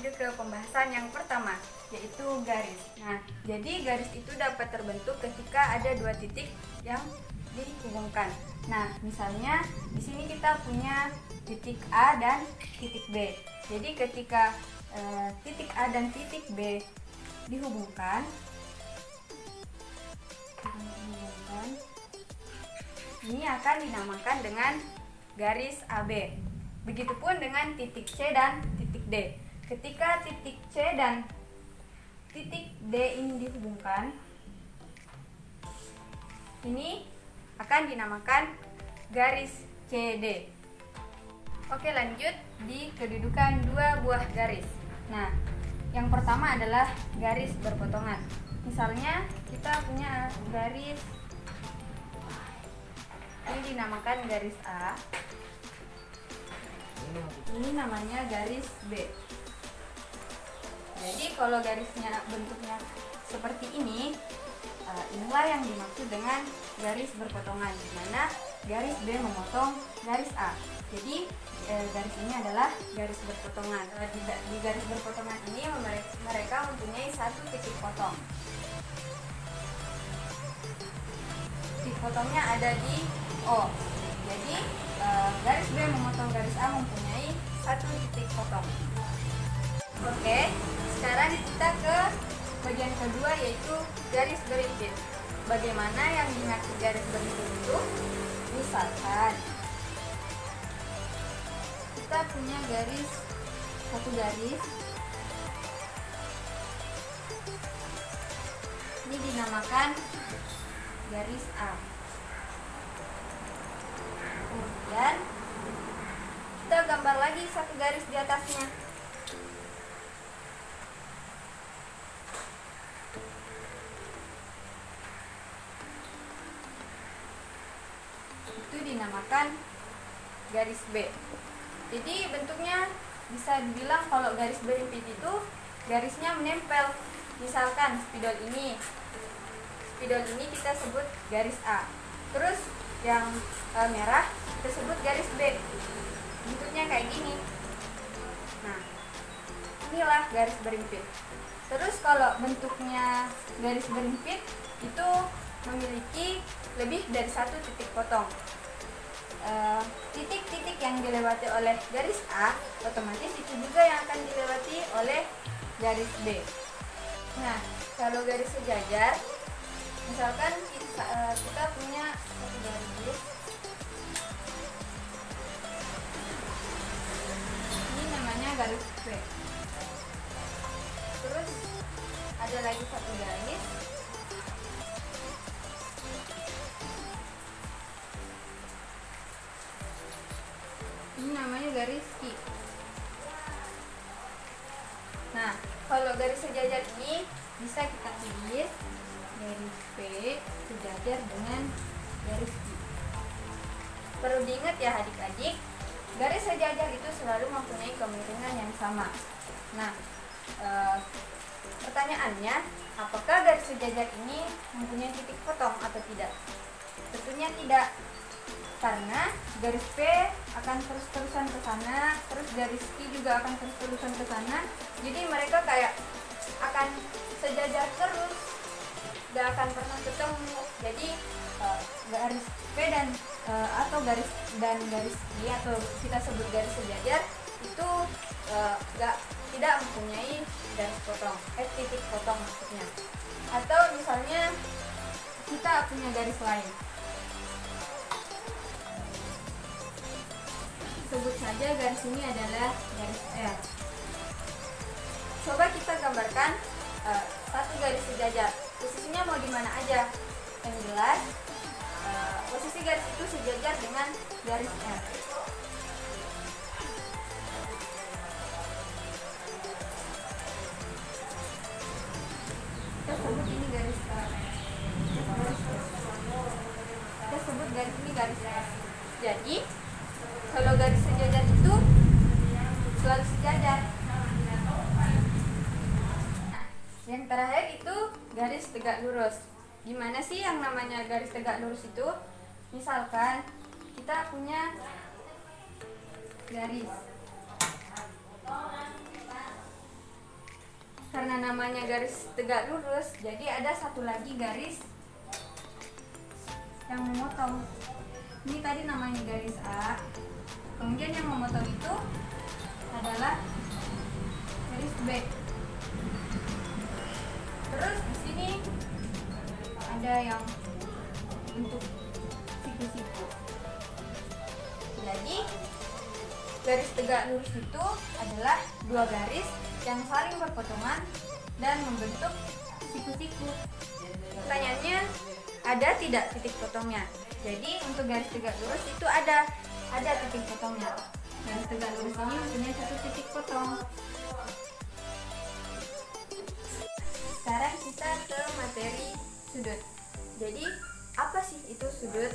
lanjut ke pembahasan yang pertama, yaitu garis. Nah, jadi garis itu dapat terbentuk ketika ada dua titik yang dihubungkan. Nah, misalnya di sini kita punya titik A dan titik B. Jadi ketika titik A dan titik B dihubungkan, ini akan dinamakan dengan garis AB. Begitupun dengan titik C dan titik D. Ketika titik C dan titik D ini dihubungkan, ini akan dinamakan garis CD. Oke, lanjut di kedudukan dua buah garis. Nah, yang pertama adalah garis berpotongan. Misalnya kita punya garis ini dinamakan garis A. Ini namanya garis B. Jadi kalau garisnya bentuknya seperti ini, inilah yang dimaksud dengan garis berpotongan, di mana garis B memotong garis A. Jadi garis ini adalah garis berpotongan. Di garis berpotongan ini mereka mempunyai satu titik potong. Titik potongnya ada di O. Jadi garis B memotong garis A mempunyai satu titik potong. Oke, sekarang kita ke bagian kedua, yaitu garis berimpit. Bagaimana yang dimaksud garis berimpit itu? Misalkan kita punya satu garis, ini dinamakan garis A. Kemudian kita gambar lagi satu garis di atasnya. Itu dinamakan garis B. Jadi bentuknya bisa dibilang kalau garis berimpit itu garisnya menempel. Misalkan spidol ini kita sebut garis A. Terus yang merah kita sebut garis B. Bentuknya kayak gini. Nah, inilah garis berimpit. Terus kalau bentuknya garis berimpit itu memiliki lebih dari satu titik potong. Titik-titik yang dilewati oleh garis A otomatis itu juga yang akan dilewati oleh garis B. Nah, kalau garis sejajar, misalkan kita punya satu garis, ini namanya garis B. Terus ada lagi satu garis, ini namanya garis Q. Nah, kalau garis sejajar ini bisa kita tulis garis P sejajar dengan garis Q. Perlu diingat ya adik-adik, garis sejajar itu selalu mempunyai kemiringan yang sama. Nah, pertanyaannya, apakah garis sejajar ini mempunyai titik potong atau tidak? Tentunya tidak, karena garis P akan terus-terusan ke sana, terus garis Q juga akan terus-terusan ke sana. Jadi mereka kayak akan sejajar terus, gak akan pernah ketemu. Jadi garis P dan garis Q atau kita sebut garis sejajar itu tidak mempunyai garis potong, titik potong maksudnya. Atau misalnya kita punya garis lain, sebut saja garis ini adalah garis L. Coba kita gambarkan satu garis sejajar. Posisinya mau di mana aja. Yang jelas posisi garis itu sejajar dengan garis L. Kita sebut ini garis L. Kita sebut garis ini garis S. Jadi kalau garis sejajar itu selalu sejajar. Nah, yang terakhir itu garis tegak lurus. Gimana sih yang namanya garis tegak lurus itu? Misalkan kita punya garis karena namanya garis tegak lurus, jadi ada satu lagi garis yang memotong. Ini tadi namanya garis A, kemudian yang memotong itu adalah garis B. Terus di sini ada yang untuk siku-siku. Jadi garis tegak lurus itu adalah dua garis yang saling berpotongan dan membentuk siku-siku. Pertanyaannya, ada tidak titik potongnya? Jadi untuk garis tegak lurus itu ada titik potongnya. Garis tegak lurus ini mempunyai satu titik potong. Sekarang kita ke materi sudut. Jadi apa sih itu sudut?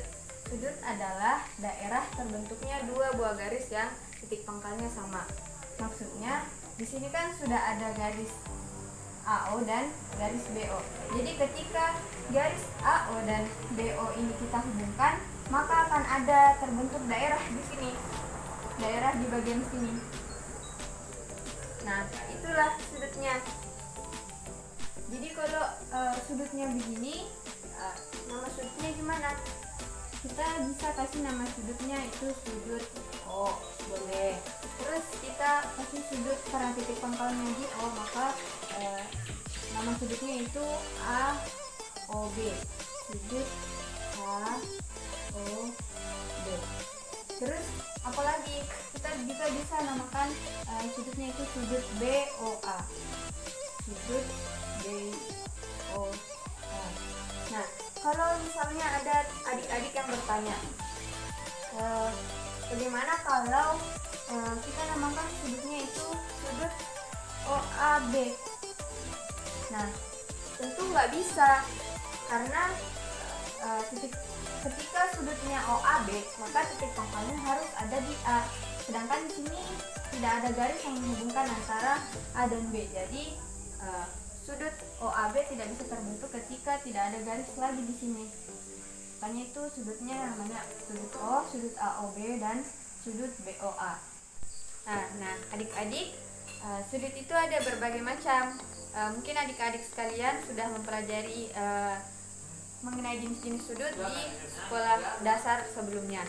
Sudut adalah daerah terbentuknya dua buah garis yang titik pangkalnya sama. Maksudnya di sini kan sudah ada garis AO dan garis BO. Jadi ketika garis AO dan BO ini kita hubungkan, maka akan ada terbentuk daerah di sini. Daerah di bagian sini. Nah, itulah sudutnya. Jadi kalau sudutnya begini, nama sudutnya gimana? Kita bisa kasih nama sudutnya itu sudut O, boleh. Terus kita kasih sudut karena titik pangkalnya di O, maka nama sudutnya itu AOB. Sudut AOB. Terus apalagi kita juga bisa namakan sudutnya itu sudut BOA. Sudut BOA. Nah, kalau misalnya ada adik-adik yang bertanya, bagaimana kalau kita namakan sudutnya itu sudut OAB? Nah, tentu nggak bisa, karena ketika sudutnya OAB, maka titik pangkalnya harus ada di A. Sedangkan di sini tidak ada garis yang menghubungkan antara A dan B. Jadi sudut OAB tidak bisa terbentuk ketika tidak ada garis lagi di sini. Makanya itu sudutnya namanya sudut O, sudut AOB, dan sudut BOA. Nah, adik-adik, sudut itu ada berbagai macam. Mungkin adik-adik sekalian sudah mempelajari mengenai jenis-jenis sudut di sekolah dasar sebelumnya.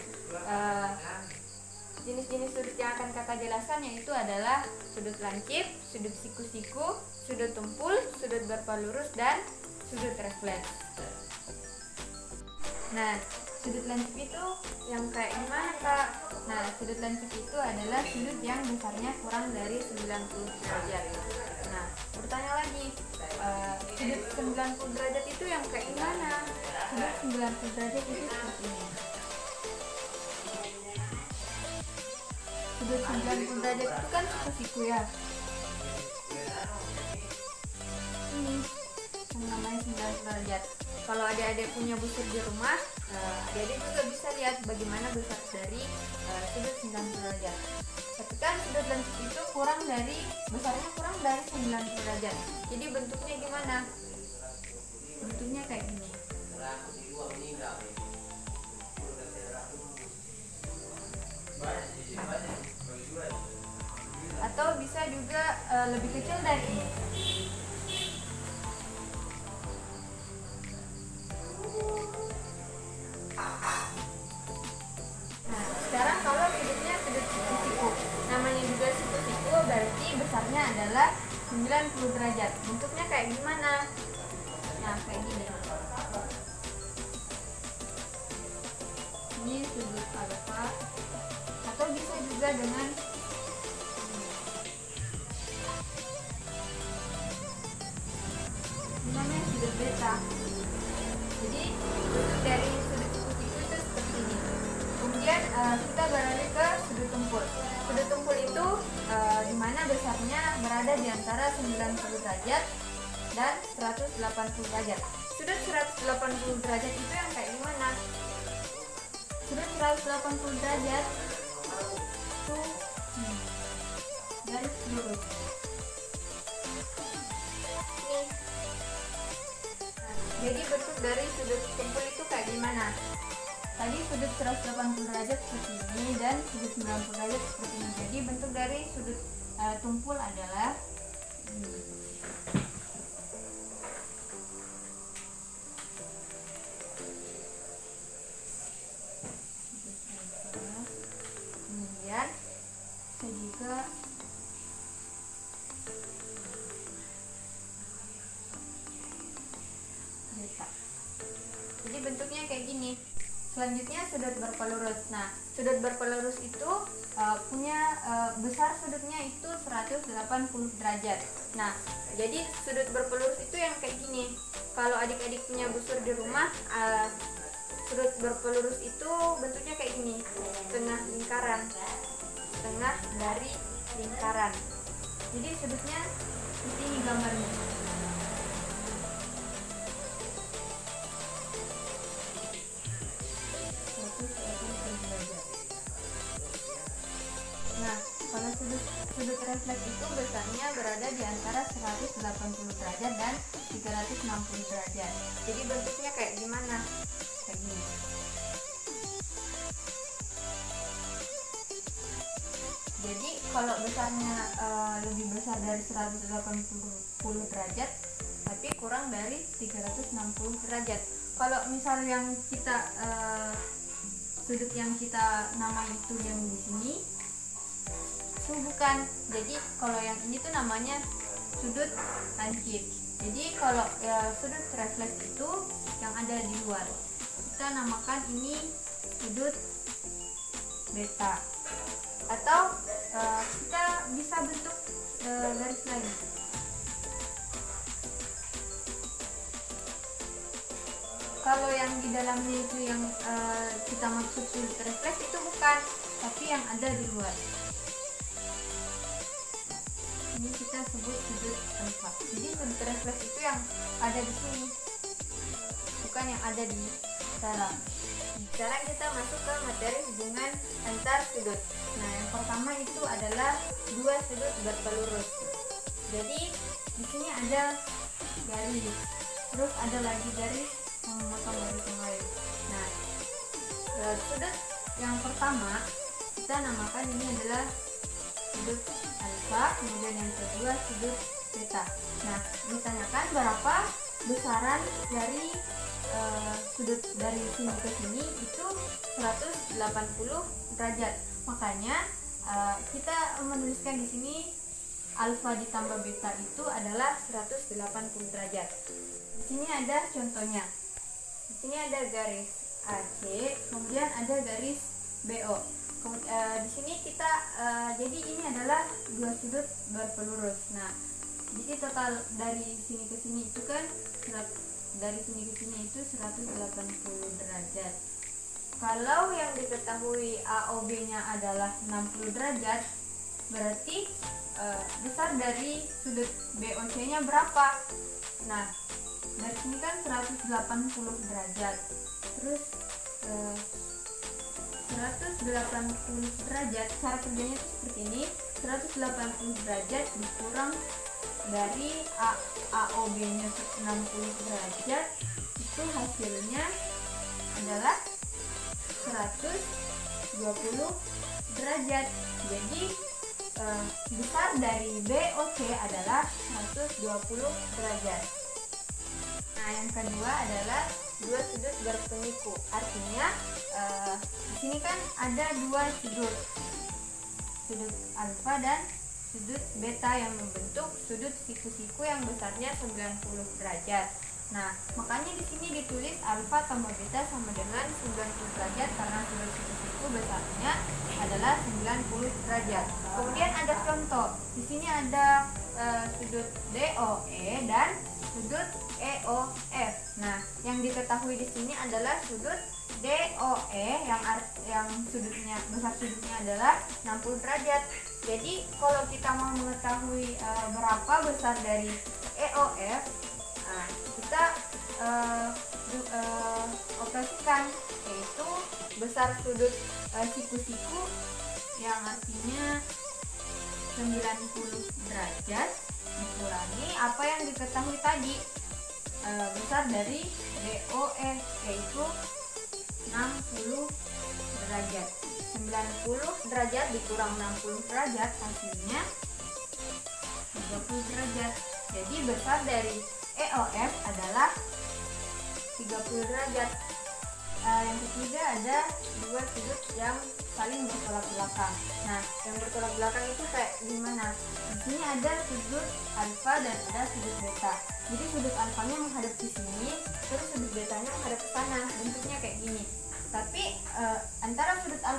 Jenis-jenis sudut yang akan kakak jelaskan yaitu adalah sudut lancip, sudut siku-siku, sudut tumpul, sudut berpalurus, dan sudut refleks. Nah, sudut lancip itu yang kayak gimana, Kak? Nah, sudut lancip itu adalah sudut yang besarnya kurang dari 90 derajat. Nah, bertanya lagi, sudut 90 derajat itu yang kayak gimana? Sudut 90 derajat itu seperti ini. Sudut 90 derajat itu kan siku-siku ya. Ini yang namanya 90 derajat. Kalau adik-adik punya busur di rumah, adik-adik juga bisa lihat bagaimana besar dari sudut 90 derajat. Ketika sudut lancip itu besarnya kurang dari 90 derajat. Jadi bentuknya gimana? Bentuknya kayak gini. Atau bisa juga lebih kecil dari ini. Nah, sekarang kalau sudutnya sudut siku-siku, namanya juga siku-siku, berarti besarnya adalah 90 derajat. Bentuknya kayak gimana? Nah, kayak gini. Ini sudut alfa, atau bisa juga dengan namanya sudut beta. Jadi bentuk dari sudut siku-siku itu seperti ini. Kemudian kita beralih ke sudut tumpul. Sudut tumpul itu di mana besarnya berada di antara 90 derajat dan 180 derajat. Sudut 180 derajat itu yang kayak gimana? Sudut 180 derajat itu garis lurus. Nih. Jadi bentuk dari sudut tumpul itu kayak gimana? Tadi sudut 180 derajat seperti ini dan sudut 90 derajat seperti ini. Jadi bentuk dari sudut tumpul adalah ini. beta. Jadi bentuknya kayak gini. Selanjutnya sudut berpelurus. Nah, sudut berpelurus itu punya besar sudutnya itu 180 derajat. Nah, jadi sudut berpelurus itu yang kayak gini. Kalau adik-adik punya busur di rumah, sudut berpelurus itu bentuknya kayak gini, tengah lingkaran, tengah dari lingkaran. Jadi sudutnya seperti ini gambarnya. Nah, kalau sudut refleks itu besarnya berada di antara 180 derajat dan 360 derajat. Jadi bentuknya kayak gimana? Kayak gini. Jadi kalau besarnya lebih besar dari 180 derajat, tapi kurang dari 360 derajat. Kalau misal yang kita sudut yang kita namai itu yang di sini, itu bukan. Jadi kalau yang ini tuh namanya sudut lancip. Jadi kalau sudut refleks itu yang ada di luar, kita namakan ini sudut beta. Atau kita bisa bentuk garis lain. Kalau yang di dalamnya itu yang kita maksud sudut refleks itu bukan, tapi yang ada di luar. Ini kita sebut sudut alfa. Jadi sudut refleks itu yang ada di sini, bukan yang ada di dalam. Sekarang kita masuk ke materi hubungan antar sudut. Nah, yang pertama itu adalah dua sudut berpelurus. Jadi di sini ada garis, terus ada lagi garis yang memotong garis yang lain. Nah, sudut yang pertama kita namakan ini adalah sudut alfa, kemudian yang kedua sudut beta. Nah, ditanyakan berapa besaran dari sudut dari sini ke sini itu 180 derajat. Makanya kita menuliskan di sini alfa ditambah beta itu adalah 180 derajat. Di sini ada contohnya. Di sini ada garis AC, kemudian ada garis BO. Di sini kita jadi ini adalah dua sudut berpelurus. Nah, jadi total dari sini ke sini itu kan dari sini ke sini itu 180 derajat. Kalau yang diketahui AOB-nya adalah 60 derajat, berarti besar dari sudut BOC-nya berapa? Nah, dari sini kan 180 derajat. Terus 180 derajat, cara kerjanya itu seperti ini. 180 derajat dikurang dari AOB-nya 60 derajat, itu hasilnya adalah 120 derajat. Jadi besar dari BOC adalah 120 derajat. Nah, yang kedua adalah dua sudut berpeniku. Artinya di sini kan ada dua sudut alfa dan sudut beta yang membentuk sudut siku-siku yang besarnya 90 derajat. Nah, makanya di sini ditulis alfa tambah beta sama dengan 90 derajat karena sudut siku-siku besarnya adalah 90 derajat. Kemudian ada contoh. Di sini ada sudut DOE dan sudut EOF. Nah, yang diketahui di sini adalah sudut DOE yang sudutnya besar sudutnya adalah 60 derajat. Jadi kalau kita mau mengetahui berapa besar dari EOF, kita operasikan, yaitu besar sudut siku-siku yang artinya 90 derajat dikurangi apa yang diketahui tadi, besar dari DOE, yaitu 60 derajat. 90 derajat dikurang 60 derajat hasilnya 30 derajat. Jadi besar dari EOF adalah 30 derajat. Yang ketiga ada dua sudut yang saling bertolak belakang. Nah, yang bertolak belakang itu kayak gimana? Di sini ada sudut alfa dan ada sudut beta. Jadi sudut alfanya menghadap ke sini,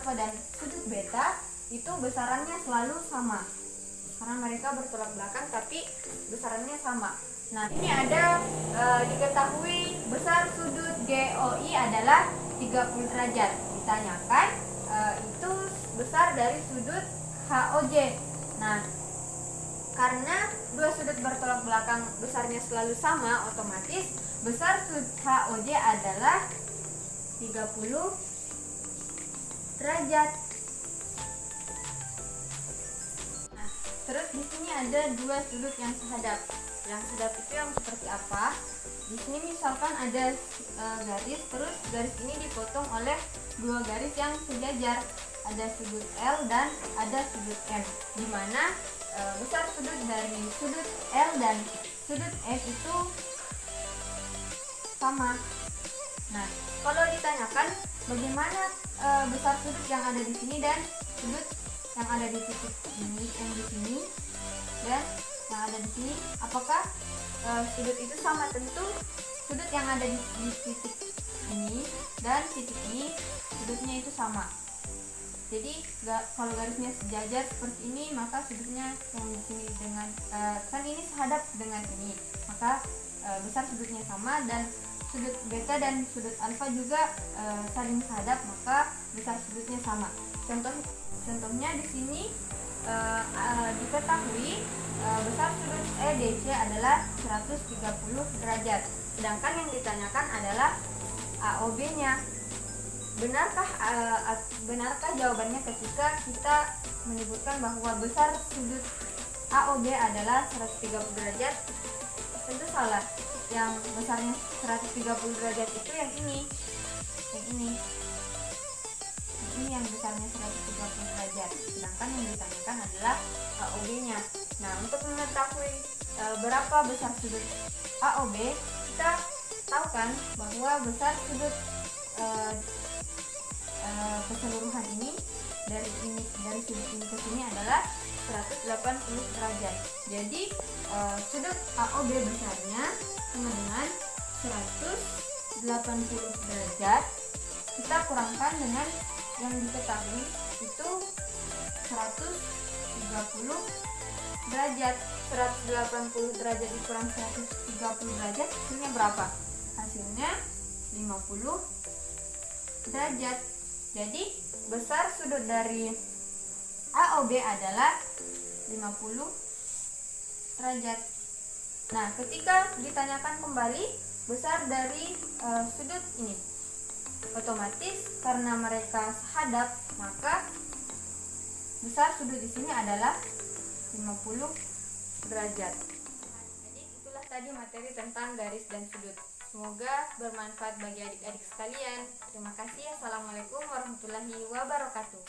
alfa dan sudut beta itu besarannya selalu sama karena mereka bertolak belakang tapi besarannya sama. Nah, ini ada diketahui besar sudut GOI adalah 30 derajat. Ditanyakan itu besar dari sudut HOJ. Nah, karena dua sudut bertolak belakang besarnya selalu sama, otomatis besar sudut HOJ adalah 30 derajat. Nah, terus di sini ada dua sudut yang sehadap. Yang sehadap itu yang seperti apa? Di sini misalkan ada garis, terus garis ini dipotong oleh dua garis yang sejajar. Ada sudut L dan ada sudut M, di mana besar sudut dari sudut L dan sudut F itu sama. Nah, kalau ditanyakan bagaimana besar sudut yang ada di sini dan sudut yang ada di titik ini, yang di sini dan yang ada di sini, apakah sudut itu sama? Tentu sudut yang ada di titik ini dan titik ini sudutnya itu sama. Jadi kalau garisnya sejajar seperti ini, maka sudutnya yang di sini dengan kan ini sehadap dengan ini, maka besar sudutnya sama, dan sudut beta dan sudut alfa juga saling sehadap, maka besar sudutnya sama. Contohnya di sini diketahui besar sudut EDC adalah 130 derajat. Sedangkan yang ditanyakan adalah AOB-nya. Benarkah jawabannya ketika kita menyebutkan bahwa besar sudut AOB adalah 130 derajat? Tentu salah. Yang besarnya 130 derajat itu yang ini. Ini yang besarnya 130 derajat. Sedangkan yang ditanyakan adalah AOB-nya. Nah, untuk mengetahui berapa besar sudut AOB, kita tahu kan bahwa besar sudut keseluruhan ini dari sudut ini ke sini adalah 180 derajat. Jadi sudut AOB besarnya sama dengan 180 derajat. Kita kurangkan dengan yang diketahui itu 130 derajat. 180 derajat dikurang 130 derajat hasilnya berapa? Hasilnya 50 derajat. Jadi besar sudut dari AOB adalah 50 derajat. Nah, ketika ditanyakan kembali besar dari sudut ini, otomatis karena mereka sehadap, maka besar sudut di sini adalah 50 derajat. Jadi itulah tadi materi tentang garis dan sudut. Semoga bermanfaat bagi adik-adik sekalian. Terima kasih. Assalamualaikum warahmatullahi wabarakatuh.